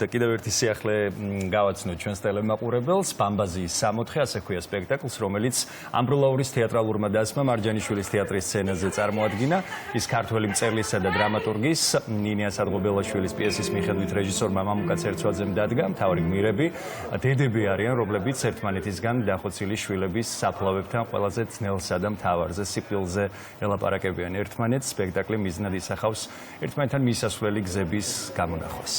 კიდევ ერთი სიახლე გავაცნოთ ჩვენს ტელემაყურებელს. ბამბაზიის 64, ასე ქვია სპექტაკლს, რომელიც ამბროლაურის თეატრალურმა დასმა მარჯანიშვილის თეატრის სცენაზე წარმოადგინა. ის ქართველი მწერლისა და დრამატურგის ნინია სადღობელაშვილის პიესის მიხედვით რეჟისორმა მამუკაც ერცვაძემ დადგა. მთავარი გმირები დედები არიან, რომლებიც ერთმანეთისგან დახოცილი შვილების საფლავებთან ყველაზე ძნელსა და მთავარზე სიკვდილზე ელაპარაკებიან ერთმანეთს. სპექტაკლი მიზნად ისახავს ერთმანეთთან მისასვლელი გზების გამონახვას.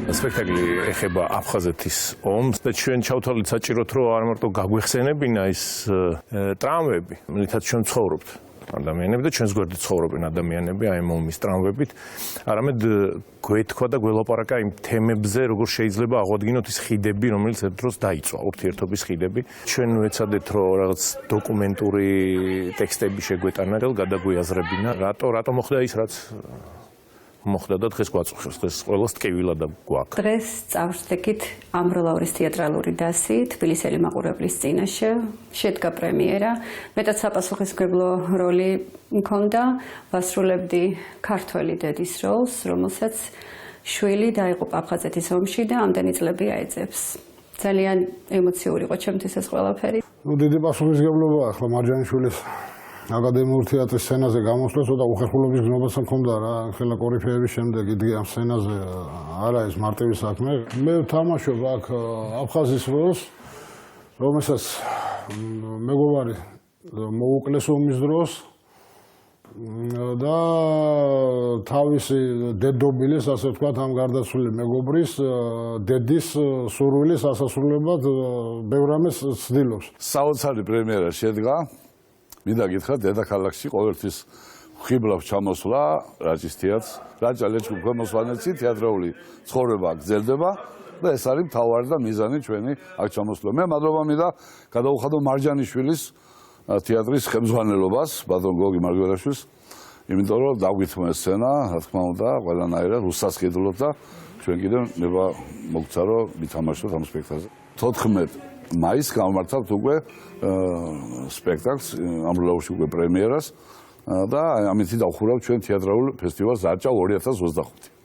სპექტაკლი ეხება აფხაზეთის ომს და ჩვენ ჩავთვალეთ საჭიროდ რომ არ მარტო გაგვეხსენებინა ის ტრავმები, რითაც ჩვენ ცხოვრობთ. ადამიანები და ჩვენს გვერდით ცხოვრობენ ადამიანები აი ამ ომის ტრავმებით, არამედ გვეთქვა და გველაპარაკა იმ თემებზე, როგორ შეიძლება აღვადგინოთ ის ხიდები, რომელიც ერთ დროს დაიწვა, ურთიერთობის ხიდები. ჩვენ ვეცადეთ რომ რაღაც დოკუმენტური ტექსტები შეგვეტანა, გადაგვიაზრებინა, რატო მოხდა ის, რაც მოხდა და დღეს გვაწუხებს, დღეს ყველას ტკივილა და გვაქვს. დღეს წავშთეკით ამბროლაურის თეატრალური დასი თბილისელი მაყურებლის წინაშე შედგა პრემიერა. მეტად საპასუხისმგებლო როლი მქონდა, ვასრულებდი ქართველი დედის როლს, რომელსაც შვილი დაიღუპა აფხაზეთის ომში და ამდენი წლები აეძებს. ძალიან ემოციური იყო ჩემთვის ეს ყველაფერი. დიდი პასუხისმგებლობა ახლა მარჯანიშვილის აკადემიურ თეატრის სცენაზე გამოსვლა და უხერხულობის გზნობაც მქონდა რა, ხელა კორიფეების შემდეგ იდგე ამ სცენაზე, არა ეს მარტივი საქმე. მე ვთამაშობ აქ აფხაზის როლს, რომელსაც მეგობარი მოუკლეს ომის დროს და თავისი დედობილის, ასე ვთქვათ, ამ გარდაცვლილი მეგობრის დედის სურვილის ასასრულებლად ბევრ რამეს ცდილობს. საოცარი პრემიერა შედგა. მინდა გითხრათ, დედაქალაქში ყოველთვის ხიბლავს ჩამოსვლა რაჭის თეატრს, რაჭა ლეჩკუბ ქვემოსვანეთში თეატრალური ცხოვრება გრძელდება და ეს არის მთავარი და მიზანი ჩვენი აქ ჩამოსვლა. მე მადლობა მინდა გადაუხადო მარჯანიშვილის თეატრის ხელმძღვანელობას, ბატონ გოგი მარგვერაშვილს, იმიტომ რომ დაგვითმა ეს სცენა, რა თქმა უნდა, ყველანაირად უსასყიდლოდ და ჩვენ კიდევ ნება მოგცა რომ ვითამაშოთ ამ სპექტაკლზე. 14 მაისს გავმართავთ უკვე სპექტაკლს, ამბროლაურში უკვე პრემიერას და ამით დავხურავთ ჩვენ თეატრალურ ფესტივალს ზარჭა 2025.